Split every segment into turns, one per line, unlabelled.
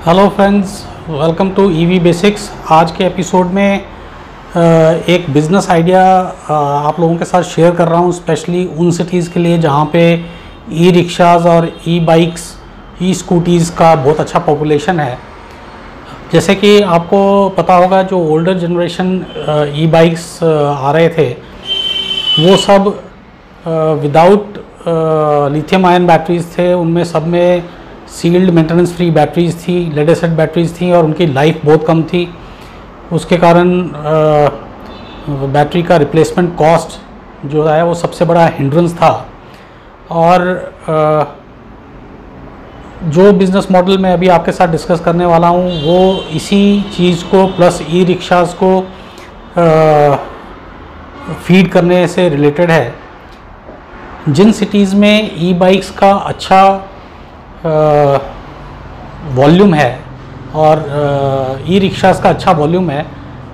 Hello friends, welcome to EV basics. आज के episode में एक बिज़नेस आइडिया आप लोगों के साथ शेयर कर रहा हूँ, स्पेशली उन सिटीज़ के लिए जहाँ पे ई रिक्शाज़ और ई बाइक्स, ई स्कूटीज़ का बहुत अच्छा पॉपुलेशन है। जैसे कि आपको पता होगा, जो ओल्डर जनरेशन ई बाइक्स आ रहे थे वो सब विदाउट लिथियम आयन बैटरीज थे। उनमें सब में सील्ड मेंटेनेंस फ्री बैटरीज थी, लेड एसिड बैटरीज थी और उनकी लाइफ बहुत कम थी। उसके कारण बैटरी का रिप्लेसमेंट कॉस्ट जो है वो सबसे बड़ा हिंड्रेंस था। और जो बिज़नेस मॉडल मैं अभी आपके साथ डिस्कस करने वाला हूँ वो इसी चीज़ को प्लस ई रिक्शाज़ को फीड करने से रिलेटेड है। जिन सिटीज़ में ई बाइक्स का अच्छा वॉल्यूम है और ई रिक्शाज़ का अच्छा वॉल्यूम है,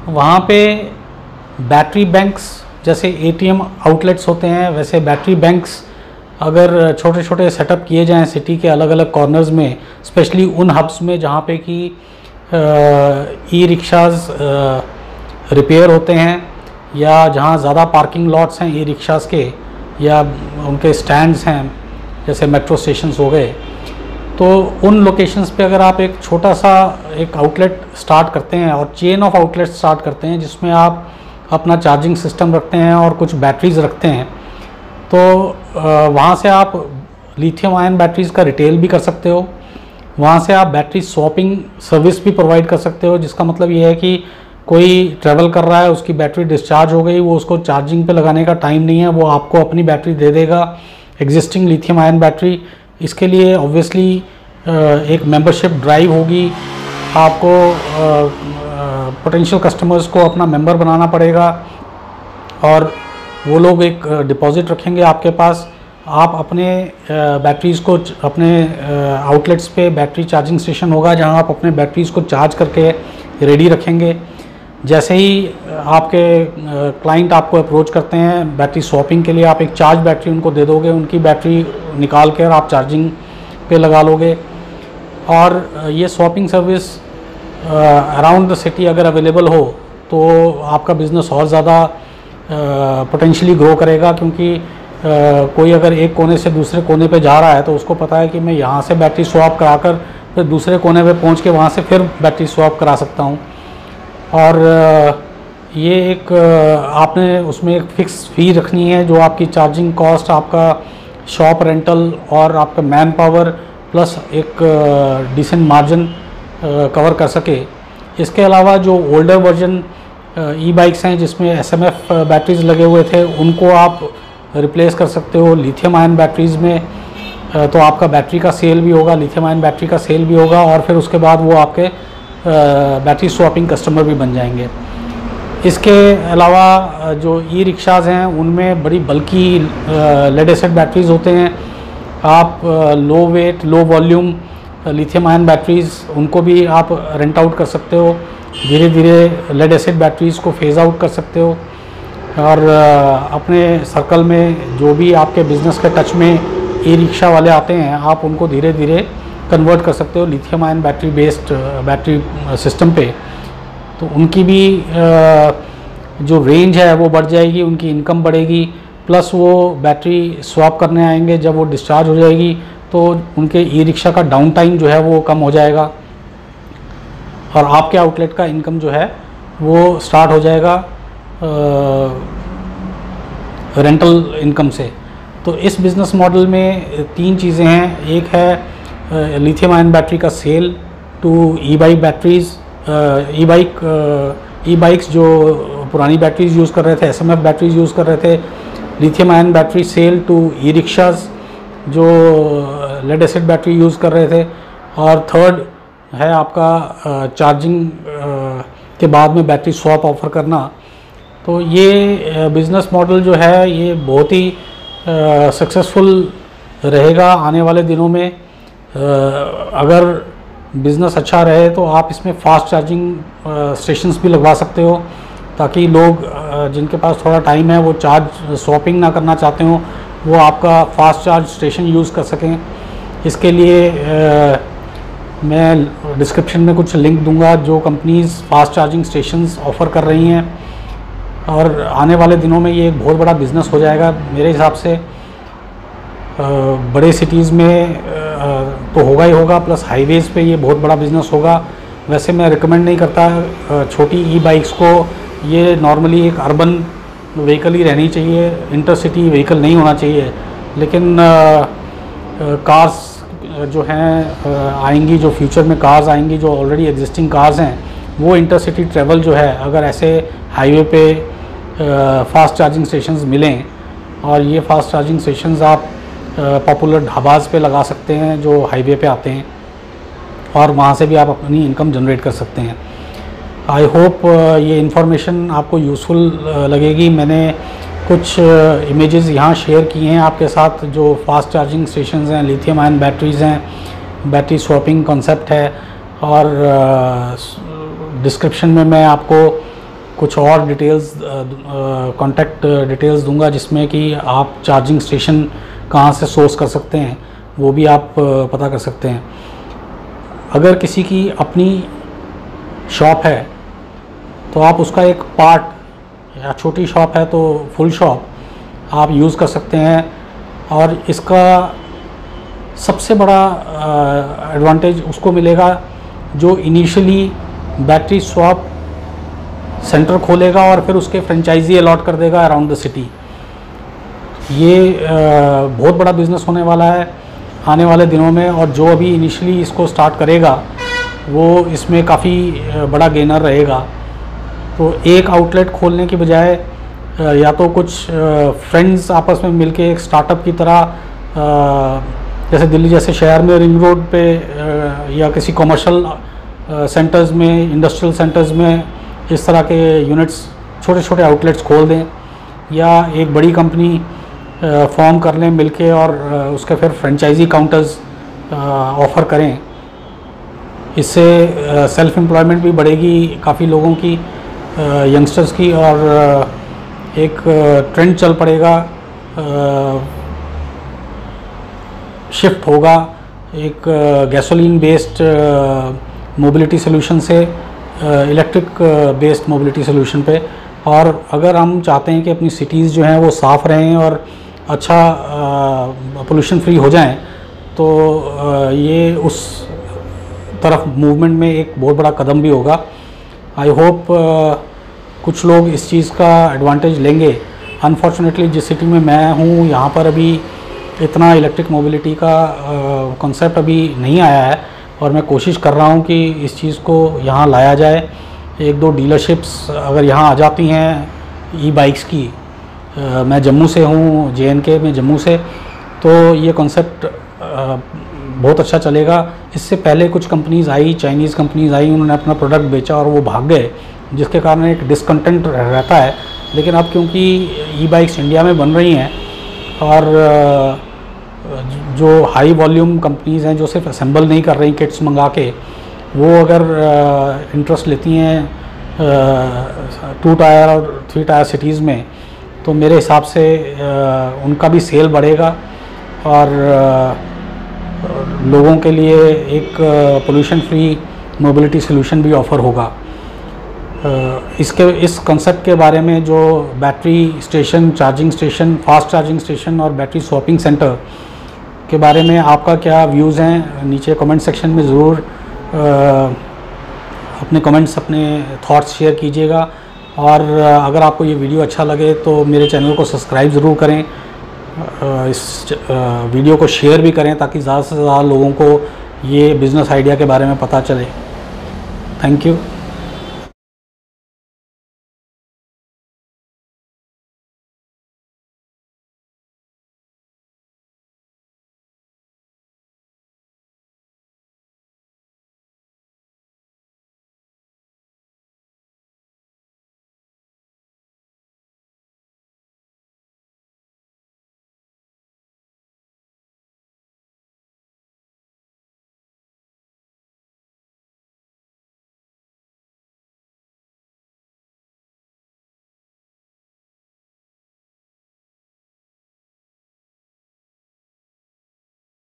वहाँ पे बैटरी बैंक्स जैसे एटीएम आउटलेट्स होते हैं, वैसे बैटरी बैंक्स अगर छोटे छोटे सेटअप किए जाएं सिटी के अलग अलग कॉर्नर्स में, स्पेशली उन हब्स में जहाँ पे कि ई रिक्शाज़ रिपेयर होते हैं या जहाँ ज़्यादा पार्किंग लॉट्स हैं ई रिक्शाज़ के या उनके स्टैंड्स हैं, जैसे मेट्रो स्टेशंस हो गए, तो उन लोकेशंस पे अगर आप एक छोटा सा एक आउटलेट स्टार्ट करते हैं और चेन ऑफ आउटलेट्स स्टार्ट करते हैं जिसमें आप अपना चार्जिंग सिस्टम रखते हैं और कुछ बैटरीज़ रखते हैं, तो वहाँ से आप लिथियम आयन बैटरीज़ का रिटेल भी कर सकते हो। वहाँ से आप बैटरी स्वैपिंग सर्विस भी प्रोवाइड कर सकते हो, जिसका मतलब ये है कि कोई ट्रैवल कर रहा है, उसकी बैटरी डिस्चार्ज हो गई, वो उसको चार्जिंग पे लगाने का टाइम नहीं है, वो आपको अपनी बैटरी दे देगा, एग्जिस्टिंग लिथियम आयन बैटरी। इसके लिए ऑब्वियसली एक मेंबरशिप ड्राइव होगी, आपको पोटेंशियल कस्टमर्स को अपना मेंबर बनाना पड़ेगा और वो लोग एक डिपॉजिट रखेंगे आपके पास। आप अपने बैटरीज़ को अपने आउटलेट्स पे बैटरी चार्जिंग स्टेशन होगा जहां आप अपने बैटरीज़ को चार्ज करके रेडी रखेंगे। जैसे ही आपके क्लाइंट आपको अप्रोच करते हैं बैटरी स्वैपिंग के लिए, आप एक चार्ज बैटरी उनको दे दोगे, उनकी बैटरी निकाल कर आप चार्जिंग पे लगा लोगे। और ये swapping service around the city अगर अवेलेबल हो तो आपका बिज़नेस और ज़्यादा पोटेंशियली ग्रो करेगा, क्योंकि कोई अगर एक कोने से दूसरे कोने पे जा रहा है तो उसको पता है कि मैं यहाँ से बैटरी स्वैप कराकर फिर दूसरे कोने पे पहुँच के वहाँ से फिर बैटरी स्वैप करा सकता हूँ। और ये एक आपने उसमें एक फ़िक्स फ़ी रखनी है जो आपकी चार्जिंग कॉस्ट, आपका शॉप रेंटल और आपका मैन पावर प्लस एक डिसेंट मार्जिन कवर कर सके। इसके अलावा जो ओल्डर वर्जन ई बाइक्स हैं जिसमें एसएमएफ बैटरीज़ लगे हुए थे, उनको आप रिप्लेस कर सकते हो लिथियम आयन बैटरीज़ में, तो आपका बैटरी का सेल भी होगा, लिथियम आयन बैटरी का सेल भी होगा और फिर उसके बाद वो आपके बैटरी स्वैपिंग कस्टमर भी बन जाएंगे। इसके अलावा जो ई रिक्शाज़ हैं उनमें बड़ी बल्कि लेड एसिड बैटरीज़ होते हैं। आप low weight low volume lithium ion batteries उनको भी आप रेंट आउट कर सकते हो, धीरे धीरे लेड एसिड बैटरीज़ को फेज़ आउट कर सकते हो और अपने सर्कल में जो भी आपके बिज़नेस के टच में ई रिक्शा वाले आते हैं आप उनको धीरे धीरे कन्वर्ट कर सकते हो lithium ion battery based battery system पे। तो उनकी भी जो रेंज है वो बढ़ जाएगी, उनकी इनकम बढ़ेगी, प्लस वो बैटरी स्वैप करने आएंगे, जब वो डिस्चार्ज हो जाएगी तो उनके ई रिक्शा का डाउन टाइम जो है वो कम हो जाएगा और आपके आउटलेट का इनकम जो है वो स्टार्ट हो जाएगा रेंटल इनकम से। तो इस बिज़नेस मॉडल में तीन चीज़ें हैं। एक है लिथियम आयन बैटरी का cell to e bike batteries, e bikes जो पुरानी बैटरीज यूज़ कर रहे थे, एसएमएफ बैटरीज यूज़ कर रहे थे, lithium ion battery cell to e rickshaws जो लेड एसिड बैटरी यूज़ कर रहे थे, और थर्ड है आपका चार्जिंग के बाद में बैटरी स्वैप ऑफ़र करना। तो ये बिज़नेस मॉडल जो है ये बहुत ही सक्सेसफुल रहेगा आने वाले दिनों में। अगर बिज़नेस अच्छा रहे तो आप इसमें फ़ास्ट चार्जिंग स्टेशंस भी लगवा सकते हो, ताकि लोग जिनके पास थोड़ा टाइम है वो चार्ज स्वैपिंग ना करना चाहते हो वो आपका फ़ास्ट चार्ज स्टेशन यूज़ कर सकें। इसके लिए मैं डिस्क्रिप्शन में कुछ लिंक दूंगा जो companies fast charging stations offer कर रही हैं, और आने वाले दिनों में ये एक बहुत बड़ा बिज़नेस हो जाएगा मेरे हिसाब से। बड़े सिटीज़ में तो होगा ही होगा, प्लस हाईवेज़ पे ये बहुत बड़ा बिज़नेस होगा। वैसे मैं रिकमेंड नहीं करता छोटी ई बाइक्स को, ये नॉर्मली एक अर्बन व्हीकल ही रहनी चाहिए, इंटरसिटी व्हीकल नहीं होना चाहिए। लेकिन कार्स जो हैं आएंगी, जो फ्यूचर में कार्स आएंगी, जो ऑलरेडी एग्जिस्टिंग कार्स हैं, वो इंटरसिटी ट्रैवल जो है, अगर ऐसे हाईवे पे फास्ट चार्जिंग स्टेशंस मिलें, और ये फास्ट चार्जिंग स्टेशंस आप पॉपुलर ढाबाज पे लगा सकते हैं जो हाईवे पे आते हैं, और वहाँ से भी आप अपनी इनकम जनरेट कर सकते हैं। आई होप ये इन्फॉर्मेशन आपको यूज़फुल लगेगी। मैंने कुछ इमेजेस यहाँ शेयर किए हैं आपके साथ, जो फास्ट चार्जिंग स्टेशंस हैं, लिथियम आयन बैटरीज़ हैं, बैटरी स्वैपिंग कॉन्सेप्ट है, और डिस्क्रिप्शन में मैं आपको कुछ और डिटेल्स, कॉन्टैक्ट डिटेल्स दूंगा, जिसमें कि आप चार्जिंग स्टेशन कहाँ से सोर्स कर सकते हैं वो भी आप पता कर सकते हैं। अगर किसी की अपनी शॉप है तो आप उसका एक पार्ट, या छोटी शॉप है तो फुल शॉप आप यूज़ कर सकते हैं। और इसका सबसे बड़ा एडवांटेज उसको मिलेगा जो इनिशियली बैटरी स्वैप सेंटर खोलेगा और फिर उसके फ्रेंचाइजी अलॉट कर देगा अराउंड द सिटी। ये बहुत बड़ा बिज़नेस होने वाला है आने वाले दिनों में, और जो अभी इनिशियली इसको स्टार्ट करेगा वो इसमें काफ़ी बड़ा गेनर रहेगा। तो एक आउटलेट खोलने की बजाय या तो कुछ फ्रेंड्स आपस में मिलके एक स्टार्टअप की तरह, जैसे दिल्ली जैसे शहर में रिंग रोड पे या किसी कमर्शियल सेंटर्स में, इंडस्ट्रियल सेंटर्स में इस तरह के यूनिट्स, छोटे छोटे आउटलेट्स खोल दें, या एक बड़ी कंपनी फॉर्म कर लें मिलके, और उसके फिर फ्रेंचाइजी काउंटर्स ऑफ़र करें। इससे सेल्फ एम्प्लॉयमेंट भी बढ़ेगी काफ़ी लोगों की, यंगस्टर्स की, और एक ट्रेंड चल पड़ेगा, शिफ्ट होगा एक गैसोलीन बेस्ड मोबिलिटी सोल्यूशन से इलेक्ट्रिक बेस्ड मोबिलिटी सोल्यूशन पे। और अगर हम चाहते हैं कि अपनी सिटीज़ जो हैं वो साफ़ रहें और अच्छा पोल्यूशन फ्री हो जाएं, तो ये उस तरफ मूवमेंट में एक बहुत बड़ा कदम भी होगा। आई होप कुछ लोग इस चीज़ का एडवांटेज लेंगे। अनफॉर्चुनेटली जिस सिटी में मैं हूँ यहाँ पर अभी इतना इलेक्ट्रिक मोबिलिटी का कॉन्सेप्ट अभी नहीं आया है, और मैं कोशिश कर रहा हूँ कि इस चीज़ को यहाँ लाया जाए। एक दो डीलरशिप्स अगर यहाँ आ जाती हैं ई बाइक्स की, मैं जम्मू से हूँ, JNK में जम्मू से, तो ये कॉन्सेप्ट बहुत अच्छा चलेगा। इससे पहले कुछ कंपनीज़ आई, चाइनीज़ कंपनीज़ आई, उन्होंने अपना प्रोडक्ट बेचा और वो भाग गए, जिसके कारण एक डिसकंटेंट रहता है। लेकिन अब क्योंकि ई बाइक्स इंडिया में बन रही हैं, और जो हाई वॉल्यूम कंपनीज़ हैं जो सिर्फ असेंबल नहीं कर रही किट्स मंगा के, वो अगर इंटरेस्ट लेती हैं 2 टायर और 3 टायर सिटीज़ में, तो मेरे हिसाब से उनका भी सेल बढ़ेगा, और लोगों के लिए एक पोल्यूशन फ्री मोबिलिटी सोल्यूशन भी ऑफ़र होगा। इस कॉन्सेप्ट के बारे में, जो battery station, charging station, fast charging station और बैटरी स्वैपिंग सेंटर के बारे में आपका क्या व्यूज़ हैं, नीचे कमेंट सेक्शन में ज़रूर अपने कमेंट्स, अपने थॉट्स शेयर कीजिएगा। और अगर आपको ये वीडियो अच्छा लगे तो मेरे चैनल को सब्सक्राइब ज़रूर करें, इस वीडियो को शेयर भी करें, ताकि ज़्यादा से ज़्यादा लोगों को ये बिज़नेस आइडिया के बारे में पता चले। Thank you.